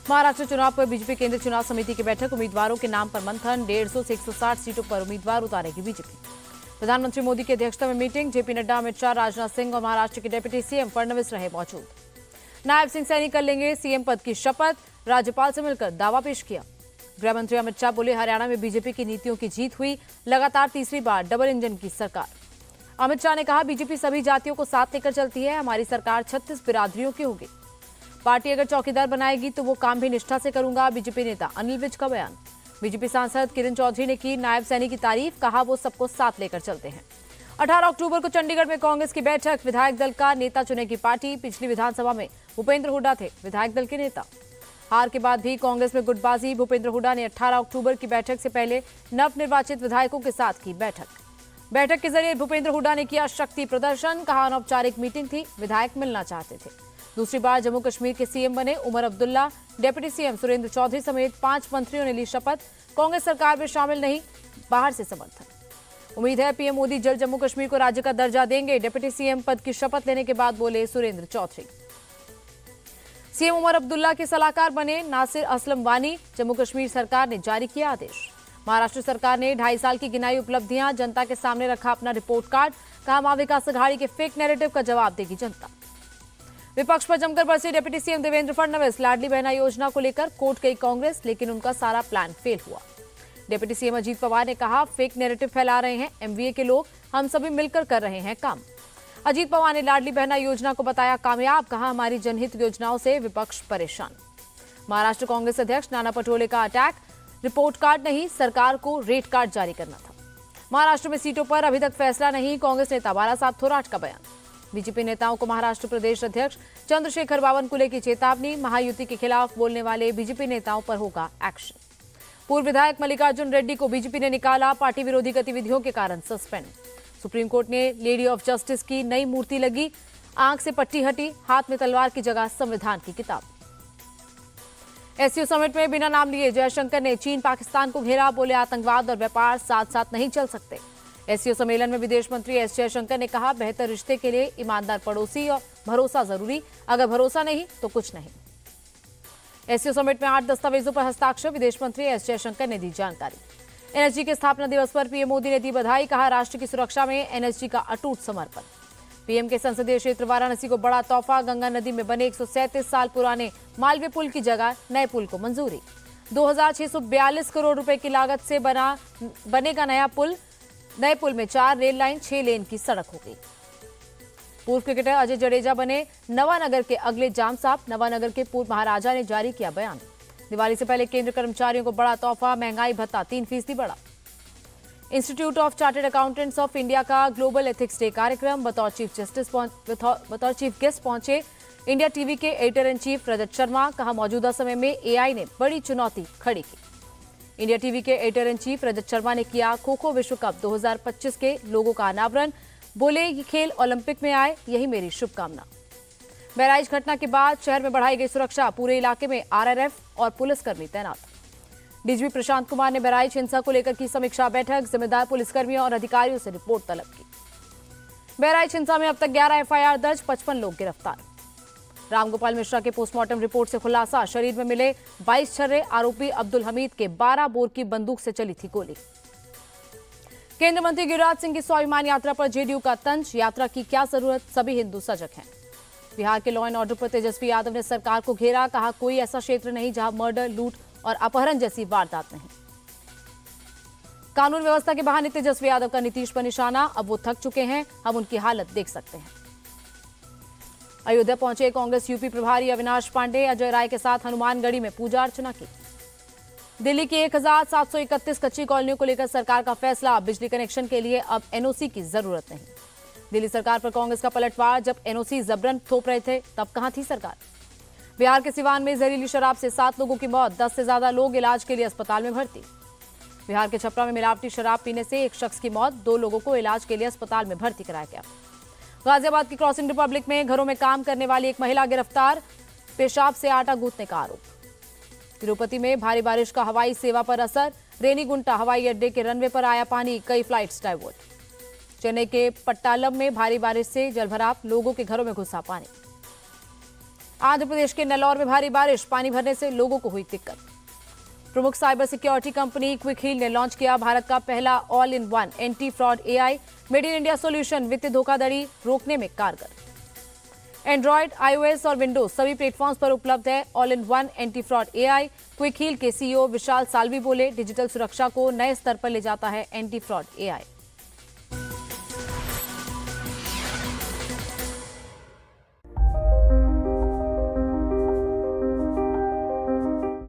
महाराष्ट्र चुनाव पर बीजेपी केंद्रीय चुनाव समिति की बैठक, उम्मीदवारों के नाम पर मंथन, 150 से 160 सीटों पर उम्मीदवार उतारेगी बीजेपी। प्रधानमंत्री मोदी की अध्यक्षता में मीटिंग, जेपी नड्डा, अमित शाह, राजनाथ सिंह और महाराष्ट्र के डिप्टी सीएम फडणवीस रहे मौजूद। नायब सिंह सैनी कर लेंगे सीएम पद की शपथ, राज्यपाल से मिलकर दावा पेश किया। गृह मंत्री अमित शाह बोले, हरियाणा में बीजेपी की नीतियों की जीत हुई, लगातार तीसरी बार डबल इंजन की सरकार। अमित शाह ने कहा, बीजेपी सभी जातियों को साथ लेकर चलती है, हमारी सरकार 36 बिरादरियों की होगी। पार्टी अगर चौकीदार बनाएगी तो वो काम भी निष्ठा से करूंगा, बीजेपी नेता अनिल विज का बयान। बीजेपी सांसद किरण चौधरी ने की नायब सैनी की तारीफ, कहा वो सबको साथ लेकर चलते हैं। 18 अक्टूबर को चंडीगढ़ में कांग्रेस की बैठक, विधायक दल का नेता चुनेगी पार्टी। पिछली विधानसभा में भूपेंद्र हुड्डा थे विधायक दल के नेता। हार के बाद भी कांग्रेस में गुटबाजी, भूपेंद्र हुड्डा ने 18 अक्टूबर की बैठक से पहले नवनिर्वाचित विधायकों के साथ की बैठक के जरिए भूपेंद्र हुड्डा ने किया शक्ति प्रदर्शन, कहा अनौपचारिक मीटिंग थी, विधायक मिलना चाहते थे। दूसरी बार जम्मू कश्मीर के सीएम बने उमर अब्दुल्ला, डिप्टी सीएम सुरेंद्र चौधरी समेत 5 मंत्रियों ने ली शपथ, कांग्रेस सरकार में शामिल नहीं, बाहर से समर्थन। उम्मीद है पीएम मोदी जल्द जम्मू कश्मीर को राज्य का दर्जा देंगे, डिप्टी सीएम पद की शपथ लेने के बाद बोले सुरेंद्र चौधरी। सीएम उमर अब्दुल्ला के सलाहकार बने नासिर असलम वानी, जम्मू कश्मीर सरकार ने जारी किया आदेश। महाराष्ट्र सरकार ने 2.5 साल की गिनाई उपलब्धियां, जनता के सामने रखा अपना रिपोर्ट कार्ड, कहा मां विकास अघाड़ी के फेक नैरेटिव का जवाब देगी जनता। विपक्ष पर जमकर बरसे डिप्टी सीएम देवेंद्र फडणवीस, लाडली बहना योजना को लेकर कोर्ट गई कांग्रेस, लेकिन उनका सारा प्लान फेल हुआ। डिप्टी सीएम अजीत पवार ने कहा, फेक नैरेटिव फैला रहे हैं एमवीए के लोग, हम सभी मिलकर कर रहे हैं काम। अजीत पवार ने लाडली बहना योजना को बताया कामयाब, कहा हमारी जनहित योजनाओं से विपक्ष परेशान। महाराष्ट्र कांग्रेस अध्यक्ष नाना पटोले का अटैक, रिपोर्ट कार्ड नहीं, सरकार को रेट कार्ड जारी करना था। महाराष्ट्र में सीटों पर अभी तक फैसला नहीं, कांग्रेस नेता बालासाहेब थोराट का बयान। बीजेपी नेताओं को महाराष्ट्र प्रदेश अध्यक्ष चंद्रशेखर बावनकुले की चेतावनी, महायुति के खिलाफ बोलने वाले बीजेपी नेताओं पर होगा एक्शन। पूर्व विधायक मल्लिकार्जुन रेड्डी को बीजेपी ने निकाला, पार्टी विरोधी गतिविधियों के कारण सस्पेंड। सुप्रीम कोर्ट ने लेडी ऑफ जस्टिस की नई मूर्ति लगी, आंख से पट्टी हटी, हाथ में तलवार की जगह संविधान की किताब। एससीओ समिट में बिना नाम लिए जयशंकर ने चीन पाकिस्तान को घेरा, बोले आतंकवाद और व्यापार साथ साथ नहीं चल सकते। एससीओ सम्मेलन में विदेश मंत्री एस जयशंकर ने कहा, बेहतर रिश्ते के लिए ईमानदार पड़ोसी और भरोसा जरूरी, अगर भरोसा नहीं तो कुछ नहीं। एससीओ समिट में 8 दस्तावेजों पर हस्ताक्षर, विदेश मंत्री एस जयशंकर ने दी जानकारी। एनएसजी के स्थापना दिवस पर पीएम मोदी ने दी बधाई, कहा राष्ट्र की सुरक्षा में एनएसजी का अटूट समर्पण। पीएम के संसदीय क्षेत्र वाराणसी को बड़ा तोहफा, गंगा नदी में बने 137 साल पुराने मालवीय पुल की जगह नए पुल को मंजूरी। 2642 करोड़ रुपए की लागत से बनेगा नया पुल। नए पुल में 4 रेल लाइन, 6 लेन की सड़क होगी। पूर्व क्रिकेटर अजय जडेजा बने नवानगर के अगले जाम साहब, नवानगर के पूर्व महाराजा ने जारी किया बयान। दिवाली से पहले केंद्र कर्मचारियों को बड़ा तोहफा, महंगाई भत्ता 3% बढ़ा। Institute of chartered accountants of India का ग्लोबल एथिक्स डे कार्यक्रम, बतौर चीफ गेस्ट पहुंचे इंडिया टीवी के editor in chief Rajat Sharma, कहा मौजूदा समय में एआई ने बड़ी चुनौती खड़ी की। इंडिया टीवी के editor in chief Rajat Sharma ने किया खो खो विश्व कप 2025 के लोगों का अनावरण, बोले ये खेल ओलंपिक में आए, यही मेरी शुभकामना। बहराइच घटना के बाद शहर में बढ़ाई गई सुरक्षा, पूरे इलाके में आरआरएफ और पुलिसकर्मी तैनात। डीजीपी प्रशांत कुमार ने बहराइच हिंसा को लेकर की समीक्षा बैठक, जिम्मेदार पुलिसकर्मियों और अधिकारियों से रिपोर्ट तलब की। बहराइच हिंसा में अब तक 11 एफआईआर दर्ज, 55 लोग गिरफ्तार। रामगोपाल मिश्रा के पोस्टमार्टम रिपोर्ट से खुलासा, शरीर में मिले 22 छर्रे, आरोपी अब्दुल हमीद के 12 बोर की बंदूक से चली थी गोली। केंद्रीय मंत्री गिरिराज सिंह की स्वाभिमान यात्रा पर जेडीयू का तंज, यात्रा की क्या जरूरत, सभी हिंदू सजग हैं। बिहार के लॉ एंड ऑर्डर पर तेजस्वी यादव ने सरकार को घेरा, कहा कोई ऐसा क्षेत्र नहीं जहां मर्डर, लूट और अपहरण जैसी वारदात नहीं। कानून व्यवस्था के बहाने तेजस्वी यादव का नीतीश पर निशाना, अब वो थक चुके हैं, हम उनकी हालत देख सकते हैं। अयोध्या पहुंचे कांग्रेस यूपी प्रभारी अविनाश पांडे, अजय राय के साथ हनुमानगढ़ी में पूजा अर्चना की। दिल्ली की 1731 कच्ची कॉलोनियों को लेकर सरकार का फैसला, बिजली कनेक्शन के लिए अब एनओसी की जरूरत नहीं। दिल्ली सरकार पर कांग्रेस का पलटवार, जब एनओसी जबरन थोप रहे थे तब कहां थी सरकार। बिहार के सिवान में जहरीली शराब से 7 लोगों की मौत, 10 से ज्यादा लोग इलाज के लिए अस्पताल में भर्ती। बिहार के छपरा में मिलावटी शराब पीने से एक शख्स की मौत, 2 लोगों को इलाज के लिए अस्पताल में भर्ती कराया गया। गाजियाबाद की क्रॉसिंग रिपब्लिक में घरों में काम करने वाली एक महिला गिरफ्तार, पेशाब से आटा गूंथने का आरोप। तिरुपति में भारी बारिश का हवाई सेवा पर असर, रेनीगुंटा हवाई अड्डे के रनवे पर आया पानी, कई फ्लाइट्स डाइवर्ट। चेन्नई के पट्टालम में भारी बारिश से जलभराव, लोगों के घरों में घुसा पानी। आंध्र प्रदेश के नलौर में भारी बारिश, पानी भरने से लोगों को हुई दिक्कत। प्रमुख cyber security company Quick Heal ने लॉन्च किया भारत का पहला all in one anti fraud AI made in India solution, वित्तीय धोखाधड़ी रोकने में कारगर। एंड्रॉइड, आईओएस और विंडोज सभी प्लेटफॉर्म्स पर उपलब्ध है all in one anti fraud AI. Quick Heal के सीईओ विशाल साल्वी बोले, डिजिटल सुरक्षा को नए स्तर पर ले जाता है एंटी फ्रॉड एआई।